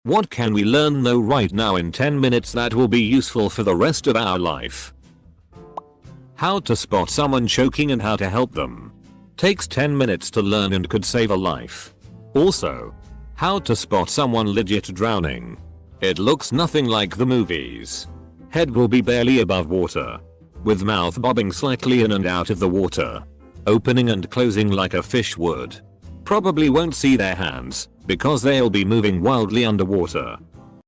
What can we learn know right now in 10 minutes that will be useful for the rest of our life? How to spot someone choking and how to help them. Takes 10 minutes to learn and could save a life. Also, how to spot someone legit drowning. It looks nothing like the movies. Head will be barely above water, with mouth bobbing slightly in and out of the water, opening and closing like a fish would. Probably won't see their hands, because they'll be moving wildly underwater.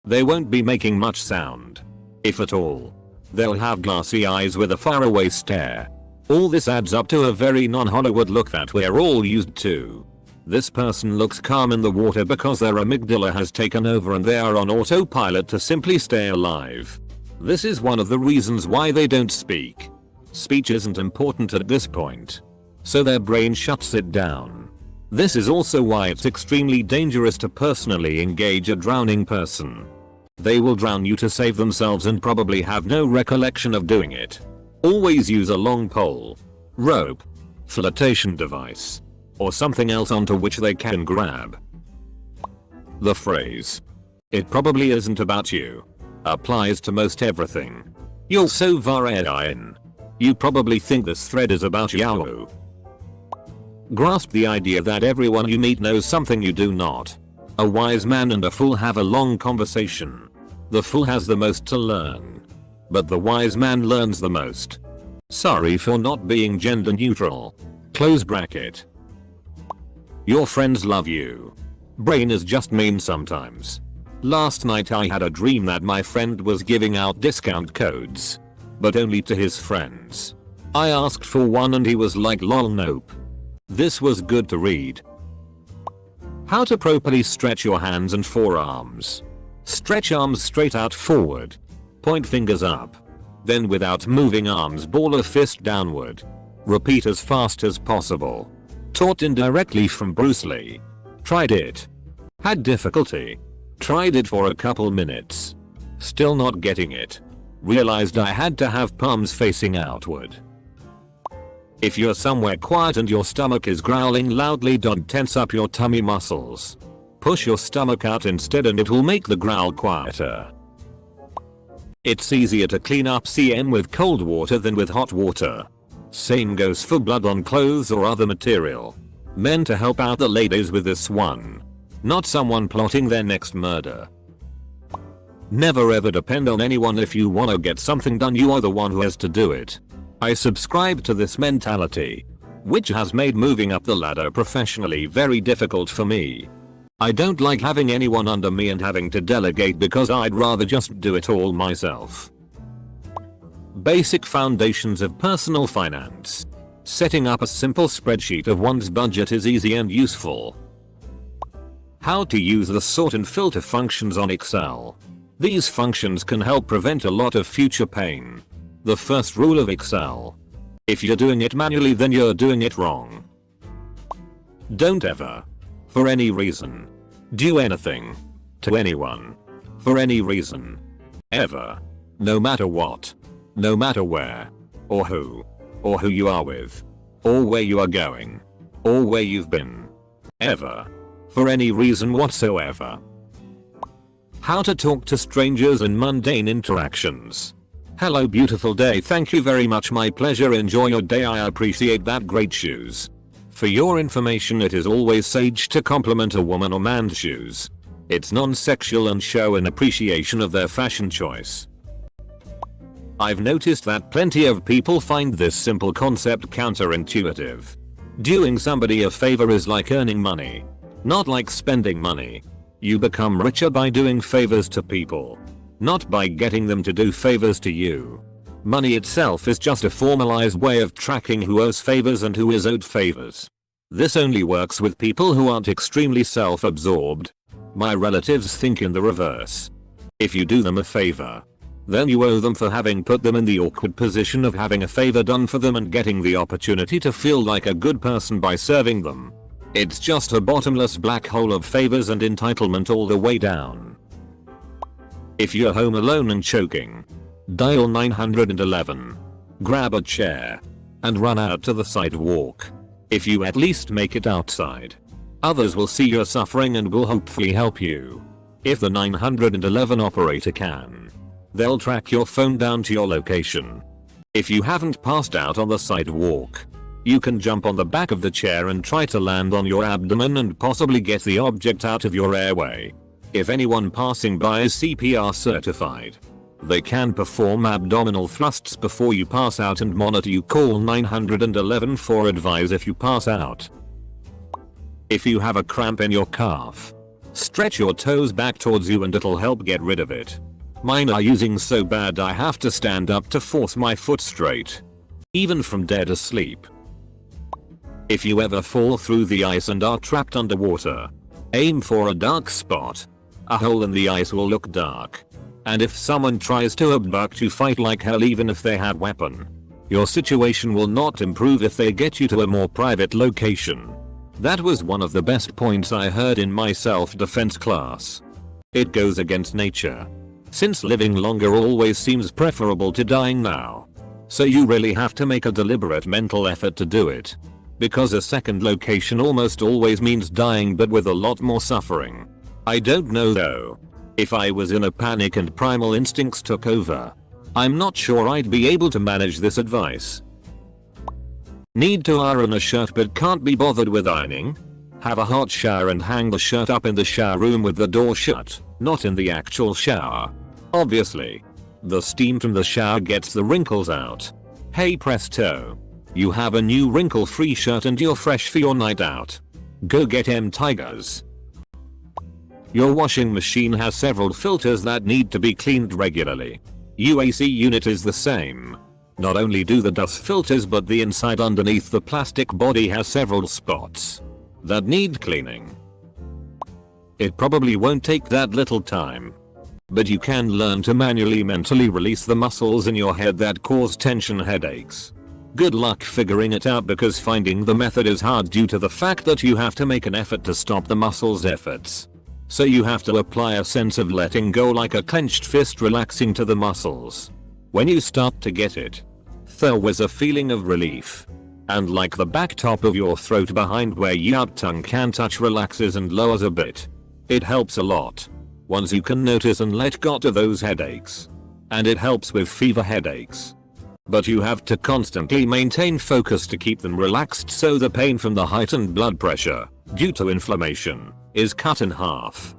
They won't be making much sound, if at all. They'll have glassy eyes with a faraway stare. All this adds up to a very non-Hollywood look that we're all used to. This person looks calm in the water because their amygdala has taken over and they are on autopilot to simply stay alive. This is one of the reasons why they don't speak. Speech isn't important at this point, so their brain shuts it down. This is also why it's extremely dangerous to personally engage a drowning person. They will drown you to save themselves and probably have no recollection of doing it. Always use a long pole, rope, flotation device, or something else onto which they can grab. The phrase, "It probably isn't about you," applies to most everything. You'll so varein. You probably think this thread is about Yahoo. Grasp the idea that everyone you meet knows something you do not. A wise man and a fool have a long conversation. The fool has the most to learn, but the wise man learns the most. Sorry for not being gender neutral. Close bracket. Your friends love you. Brain is just mean sometimes. Last night I had a dream that my friend was giving out discount codes, but only to his friends. I asked for one and he was like, lol, nope. This was good to read. How to properly stretch your hands and forearms. Stretch arms straight out forward. Point fingers up. Then without moving arms, ball a fist downward. Repeat as fast as possible. Taught indirectly from Bruce Lee. Tried it. Had difficulty. Tried it for a couple minutes. Still not getting it. Realized I had to have palms facing outward. If you're somewhere quiet and your stomach is growling loudly, don't tense up your tummy muscles. Push your stomach out instead and it will make the growl quieter. It's easier to clean up CM with cold water than with hot water. Same goes for blood on clothes or other material. Meant to help out the ladies with this one. Not someone plotting their next murder. Never ever depend on anyone. If you wanna get something done, you are the one who has to do it. I subscribe to this mentality, which has made moving up the ladder professionally very difficult for me. I don't like having anyone under me and having to delegate because I'd rather just do it all myself. Basic foundations of personal finance. Setting up a simple spreadsheet of one's budget is easy and useful. How to use the sort and filter functions on Excel. These functions can help prevent a lot of future pain. The first rule of Excel. If you're doing it manually, then you're doing it wrong. Don't ever, for any reason, do anything to anyone for any reason. Ever. No matter what. No matter where. Or who you are with. Or where you are going. Or where you've been. Ever. For any reason whatsoever. How to talk to strangers in mundane interactions. Hello beautiful day, thank you very much, my pleasure, enjoy your day, I appreciate that, great shoes. For your information, it is always sage to compliment a woman or man's shoes. It's non-sexual and show an appreciation of their fashion choice. I've noticed that plenty of people find this simple concept counterintuitive. Doing somebody a favor is like earning money, not like spending money. You become richer by doing favors to people, not by getting them to do favors to you. Money itself is just a formalized way of tracking who owes favors and who is owed favors. This only works with people who aren't extremely self-absorbed. My relatives think in the reverse. If you do them a favor, then you owe them for having put them in the awkward position of having a favor done for them and getting the opportunity to feel like a good person by serving them. It's just a bottomless black hole of favors and entitlement all the way down. If you're home alone and choking, dial 911. Grab a chair and run out to the sidewalk. If you at least make it outside, others will see your suffering and will hopefully help you. If the 911 operator can, they'll track your phone down to your location. If you haven't passed out on the sidewalk, you can jump on the back of the chair and try to land on your abdomen and possibly get the object out of your airway. If anyone passing by is CPR certified, they can perform abdominal thrusts before you pass out and monitor you. Call 911 for advice if you pass out. If you have a cramp in your calf, stretch your toes back towards you and it'll help get rid of it. Mine are using so bad I have to stand up to force my foot straight, even from dead asleep. If you ever fall through the ice and are trapped underwater, aim for a dark spot. A hole in the ice will look dark. And if someone tries to abduct you, fight like hell even if they have weapon. Your situation will not improve if they get you to a more private location. That was one of the best points I heard in my self-defense class. It goes against nature, since living longer always seems preferable to dying now. So you really have to make a deliberate mental effort to do it. Because a second location almost always means dying, but with a lot more suffering. I don't know though. If I was in a panic and primal instincts took over, I'm not sure I'd be able to manage this advice. Need to iron a shirt but can't be bothered with ironing? Have a hot shower and hang the shirt up in the shower room with the door shut, not in the actual shower. Obviously. The steam from the shower gets the wrinkles out. Hey presto. You have a new wrinkle-free shirt and you're fresh for your night out. Go get 'em tigers. Your washing machine has several filters that need to be cleaned regularly. UAC unit is the same. Not only do the dust filters but the inside underneath the plastic body has several spots that need cleaning. It probably won't take that little time, but you can learn to manually mentally release the muscles in your head that cause tension headaches. Good luck figuring it out because finding the method is hard due to the fact that you have to make an effort to stop the muscles' efforts. So you have to apply a sense of letting go, like a clenched fist relaxing to the muscles. When you start to get it, there was a feeling of relief. And like the back top of your throat behind where your tongue can touch relaxes and lowers a bit. It helps a lot. Once you can notice and let go to those headaches. And it helps with fever headaches. But you have to constantly maintain focus to keep them relaxed so the pain from the heightened blood pressure, due to inflammation, is cut in half.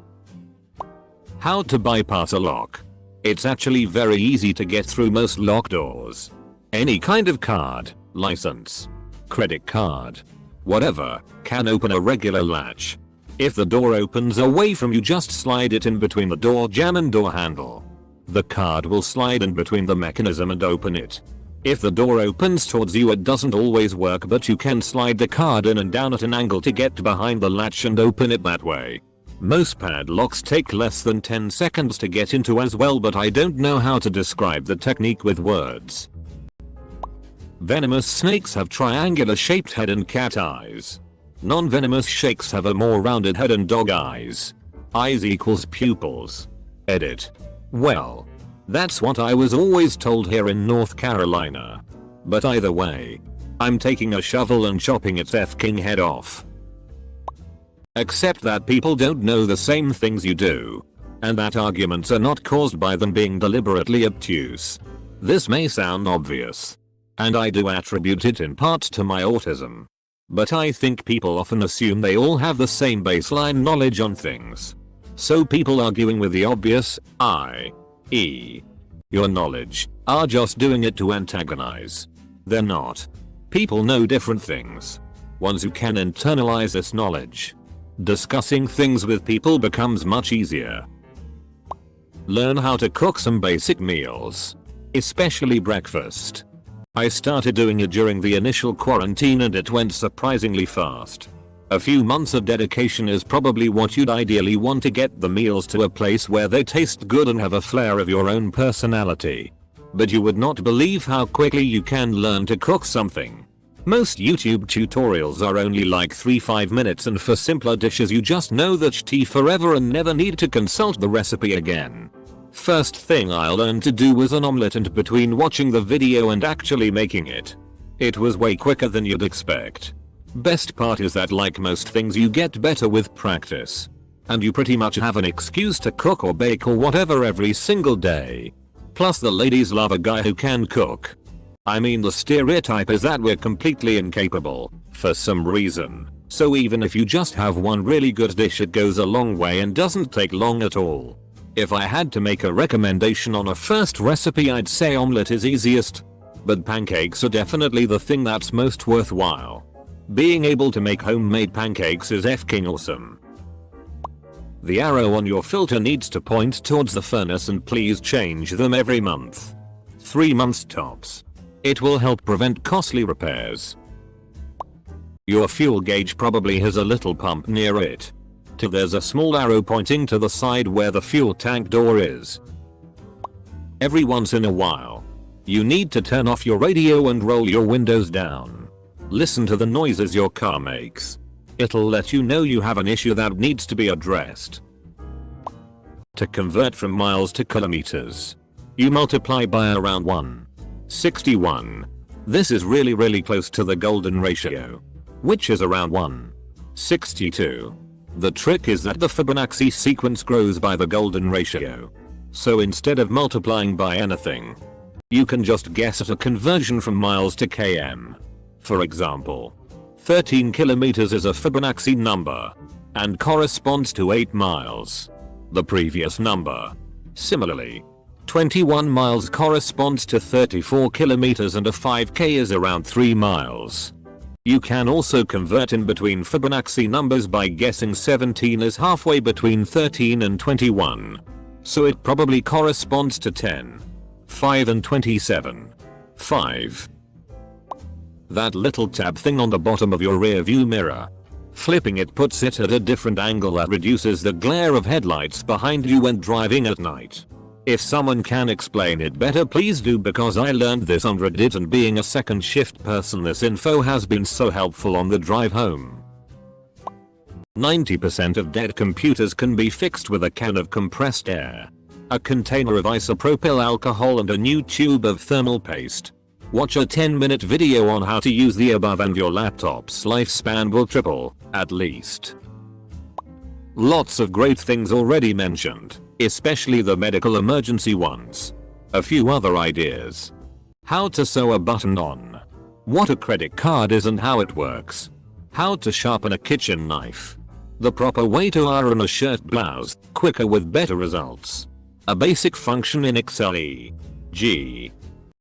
How to bypass a lock. It's actually very easy to get through most lock doors. Any kind of card, license, credit card, whatever, can open a regular latch. If the door opens away from you, just slide it in between the door jamb and door handle. The card will slide in between the mechanism and open it. If the door opens towards you, it doesn't always work, but you can slide the card in and down at an angle to get behind the latch and open it that way. Most padlocks take less than 10 seconds to get into as well, but I don't know how to describe the technique with words. Venomous snakes have triangular shaped head and cat eyes. Non-venomous snakes have a more rounded head and dog eyes. Eyes equals pupils. Edit. Well, that's what I was always told here in North Carolina. But either way, I'm taking a shovel and chopping its f-king head off. Except that people don't know the same things you do. And that arguments are not caused by them being deliberately obtuse. This may sound obvious. And I do attribute it in part to my autism. But I think people often assume they all have the same baseline knowledge on things. So people arguing with the obvious, i.e. your knowledge, are just doing it to antagonize. They're not. People know different things. Once you can internalize this knowledge, discussing things with people becomes much easier. Learn how to cook some basic meals, especially breakfast. I started doing it during the initial quarantine and it went surprisingly fast. A few months of dedication is probably what you'd ideally want to get the meals to a place where they taste good and have a flair of your own personality. But you would not believe how quickly you can learn to cook something. Most YouTube tutorials are only like 3-5 minutes, and for simpler dishes you just know that tea forever and never need to consult the recipe again. First thing I learned to do was an omelette, and between watching the video and actually making it, it was way quicker than you'd expect. Best part is that like most things you get better with practice. and you pretty much have an excuse to cook or bake or whatever every single day. Plus the ladies love a guy who can cook. I mean, the stereotype is that we're completely incapable, for some reason. So even if you just have one really good dish, it goes a long way and doesn't take long at all. If I had to make a recommendation on a first recipe, I'd say omelette is easiest. But pancakes are definitely the thing that's most worthwhile. Being able to make homemade pancakes is f***ing awesome. The arrow on your filter needs to point towards the furnace, and please change them every month. 3 months tops. It will help prevent costly repairs. Your fuel gauge probably has a little pump near it. There's a small arrow pointing to the side where the fuel tank door is. Every once in a while, you need to turn off your radio and roll your windows down. Listen to the noises your car makes. It'll let you know you have an issue that needs to be addressed. To convert from miles to kilometers, you multiply by around 161. This is really close to the golden ratio, which is around 162. The trick is that the Fibonacci sequence grows by the golden ratio. So instead of multiplying by anything, you can just guess at a conversion from miles to km. For example, 13 kilometers is a Fibonacci number and corresponds to 8 miles, the previous number. Similarly, 21 miles corresponds to 34 kilometers and a 5k is around 3 miles. You can also convert in between Fibonacci numbers by guessing 17 is halfway between 13 and 21. So it probably corresponds to 10, 5 and 27. 5. That little tab thing on the bottom of your rear view mirror. Flipping it puts it at a different angle that reduces the glare of headlights behind you when driving at night. If someone can explain it better, please do, because I learned this on Reddit, and being a second shift person, this info has been so helpful on the drive home. 90% of dead computers can be fixed with a can of compressed air, a container of isopropyl alcohol and a new tube of thermal paste. Watch a 10-minute video on how to use the above and your laptop's lifespan will triple, at least. Lots of great things already mentioned, especially the medical emergency ones. A few other ideas. How to sew a button on. What a credit card is and how it works. How to sharpen a kitchen knife. The proper way to iron a shirt blouse, quicker with better results. A basic function in Excel e.g.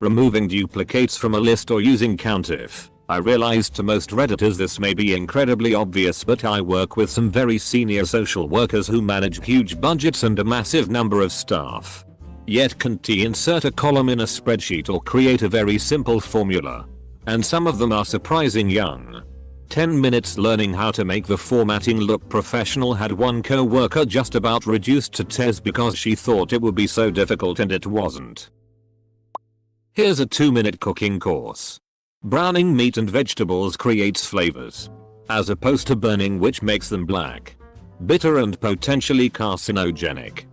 removing duplicates from a list or using COUNTIF. I realize to most Redditors this may be incredibly obvious, but I work with some very senior social workers who manage huge budgets and a massive number of staff. Yet can't insert a column in a spreadsheet or create a very simple formula. And some of them are surprising young. 10 minutes learning how to make the formatting look professional had one co-worker just about reduced to tears because she thought it would be so difficult and it wasn't. Here's a 2-minute cooking course. Browning meat and vegetables creates flavors, as opposed to burning, which makes them black, bitter and potentially carcinogenic.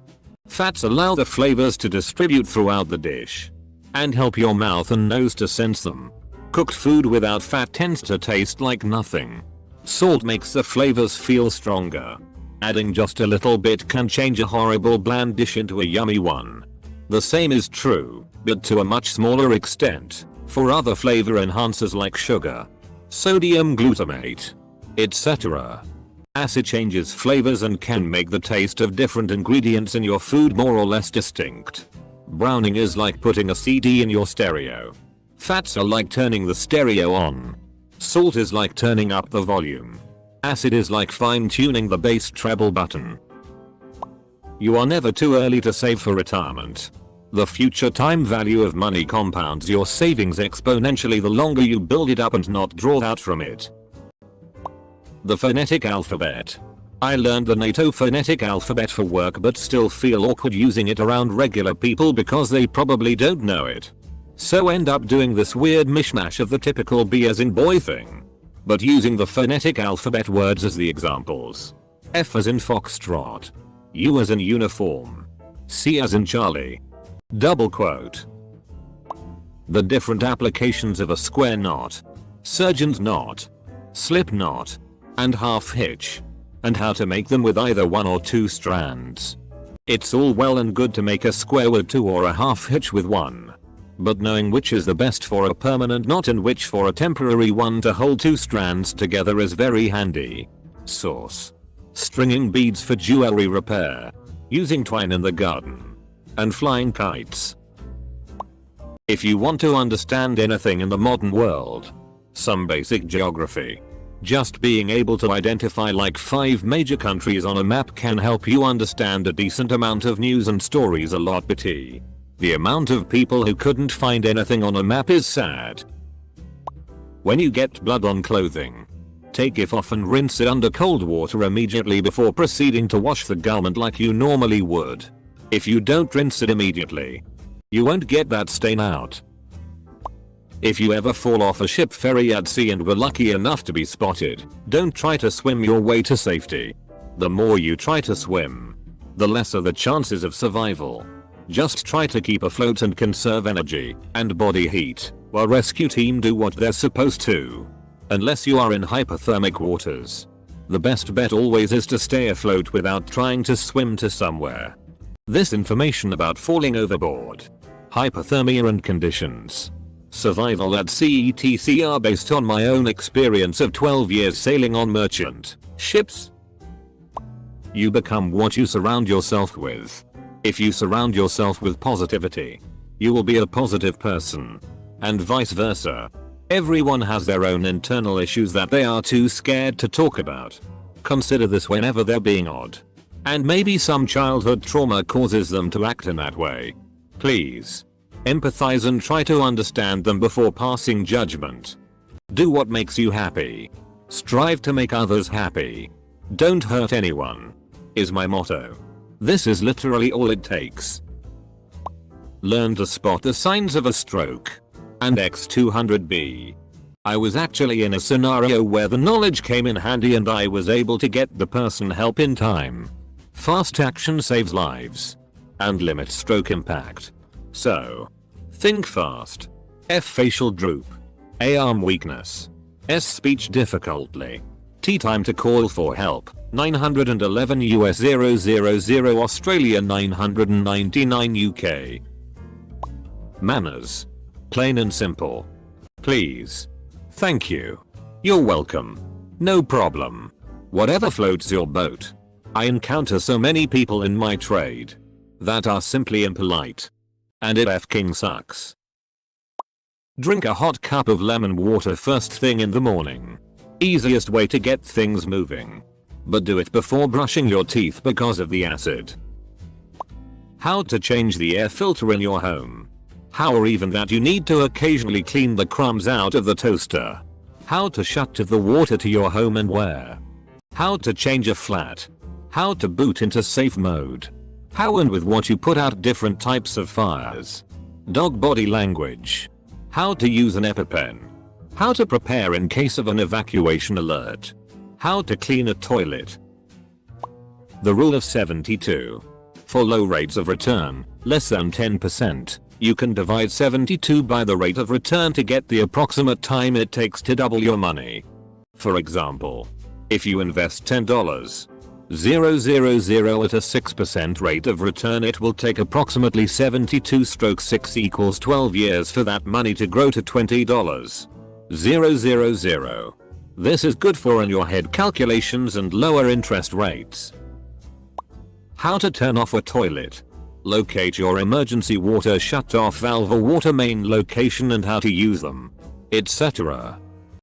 Fats allow the flavors to distribute throughout the dish and help your mouth and nose to sense them. Cooked food without fat tends to taste like nothing. Salt makes the flavors feel stronger. Adding just a little bit can change a horrible bland dish into a yummy one. The same is true, but to a much smaller extent, for other flavor enhancers like sugar, sodium glutamate, etc. Acid changes flavors and can make the taste of different ingredients in your food more or less distinct. Browning is like putting a CD in your stereo. Fats are like turning the stereo on. Salt is like turning up the volume. Acid is like fine-tuning the bass treble button. You are never too early to save for retirement. The future time value of money compounds your savings exponentially the longer you build it up and not draw out from it. The phonetic alphabet. I learned the NATO phonetic alphabet for work but still feel awkward using it around regular people because they probably don't know it. So end up doing this weird mishmash of the typical B as in boy thing, but using the phonetic alphabet words as the examples. F as in foxtrot. U as in uniform. C as in Charlie. Double quote. The different applications of a square knot, surgeon's knot, slip knot, and half hitch. and how to make them with either 1 or 2 strands. It's all well and good to make a square with 2 or a half hitch with 1. But knowing which is the best for a permanent knot and which for a temporary one to hold 2 strands together is very handy. Source: stringing beads for jewelry repair, using twine in the garden, and flying kites. If you want to understand anything in the modern world, some basic geography, just being able to identify like 5 major countries on a map can help you understand a decent amount of news and stories a lot. But the amount of people who couldn't find anything on a map is sad. When you get blood on clothing, take it off and rinse it under cold water immediately before proceeding to wash the garment like you normally would. If you don't rinse it immediately, you won't get that stain out. If you ever fall off a ship ferry at sea and were lucky enough to be spotted, don't try to swim your way to safety. The more you try to swim, the lesser the chances of survival. Just try to keep afloat and conserve energy and body heat while rescue team do what they're supposed to. Unless you are in hypothermic waters, the best bet always is to stay afloat without trying to swim to somewhere. This information about falling overboard, hypothermia and conditions, survival at sea etc. are based on my own experience of 12 years sailing on merchant ships. You become what you surround yourself with. If you surround yourself with positivity, you will be a positive person. And vice versa. Everyone has their own internal issues that they are too scared to talk about. Consider this whenever they're being odd. And maybe some childhood trauma causes them to act in that way. Please empathize and try to understand them before passing judgment. Do what makes you happy. Strive to make others happy. Don't hurt anyone, is my motto. This is literally all it takes. Learn to spot the signs of a stroke. And X200B. I was actually in a scenario where the knowledge came in handy and I was able to get the person help in time. Fast action saves lives. And limits stroke impact. So, think fast. F facial droop. A arm weakness. S speech difficulty. T time to call for help. 911 US 000 Australia 999 UK. Manners. Plain and simple. Please. Thank you. You're welcome. No problem. Whatever floats your boat. I encounter so many people in my trade that are simply impolite. And it f***ing sucks. Drink a hot cup of lemon water first thing in the morning. Easiest way to get things moving. But do it before brushing your teeth because of the acid. How to change the air filter in your home. How or even that you need to occasionally clean the crumbs out of the toaster. How to shut off the water to your home and where. How to change a flat. How to boot into safe mode. How and with what you put out different types of fires. Dog body language. How to use an EpiPen. How to prepare in case of an evacuation alert. How to clean a toilet. The rule of 72. For low rates of return, less than 10%, you can divide 72 by the rate of return to get the approximate time it takes to double your money. For example, if you invest $10, 000 at a 6% rate of return, it will take approximately 72/6 equals 12 years for that money to grow to $20. 000. This is good for in your head calculations and lower interest rates. How to turn off a toilet. Locate your emergency water shut-off valve or water main location and how to use them, etc.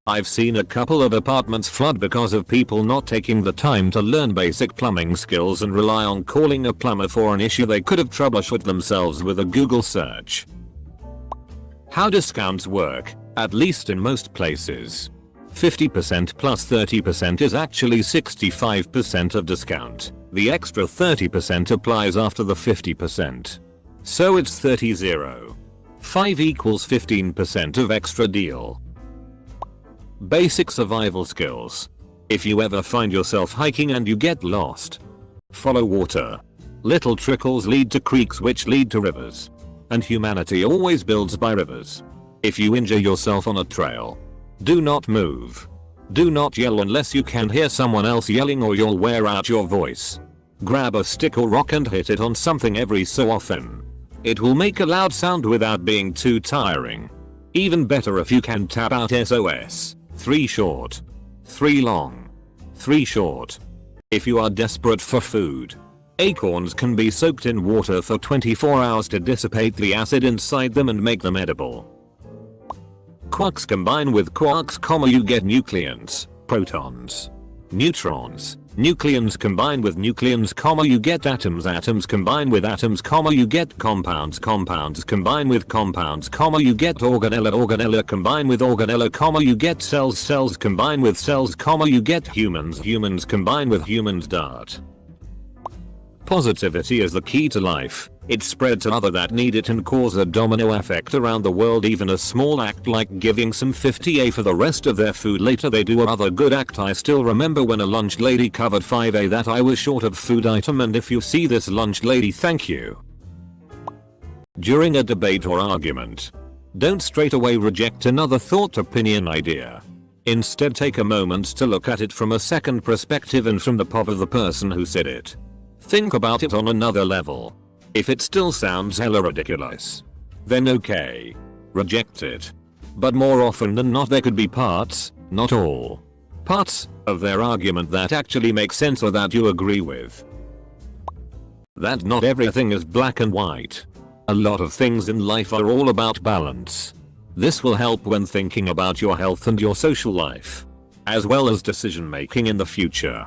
I've seen a couple of apartments flood because of people not taking the time to learn basic plumbing skills and rely on calling a plumber for an issue they could have troubleshot themselves with a Google search. How discounts work, at least in most places. 50% plus 30% is actually 65% of discount. The extra 30% applies after the 50%. So it's 30-0. 5 equals 15% of extra deal. Basic survival skills. If you ever find yourself hiking and you get lost, follow water. Little trickles lead to creeks which lead to rivers. And humanity always builds by rivers. If you injure yourself on a trail, do not move. Do not yell unless you can hear someone else yelling or you'll wear out your voice. Grab a stick or rock and hit it on something every so often. It will make a loud sound without being too tiring. Even better if you can tap out SOS. 3 short. 3 long. 3 short. If you are desperate for food. Acorns can be soaked in water for 24 hours to dissipate the acid inside them and make them edible. Quarks combine with quarks, you get nucleons, protons, neutrons. Nucleons combine with nucleons, you get atoms. Atoms combine with atoms, you get compounds. Compounds combine with compounds, you get organelle. Organelle combine with organelle, you get cells. Cells combine with cells, you get humans. Humans combine with humans. Positivity is the key to life. It spreads to others that need it and cause a domino effect around the world. Even a small act like giving some 50A for the rest of their food later they do another good act. I still remember when a lunch lady covered 5A that I was short of food item, and if you see this lunch lady, thank you. During a debate or argument, don't straight away reject another thought, opinion, idea. Instead take a moment to look at it from a second perspective and from the point of the person who said it. Think about it on another level. If it still sounds hella ridiculous, then okay, reject it. But more often than not there could be parts, not all, parts of their argument that actually make sense or that you agree with. That not everything is black and white. A lot of things in life are all about balance. This will help when thinking about your health and your social life, as well as decision making in the future.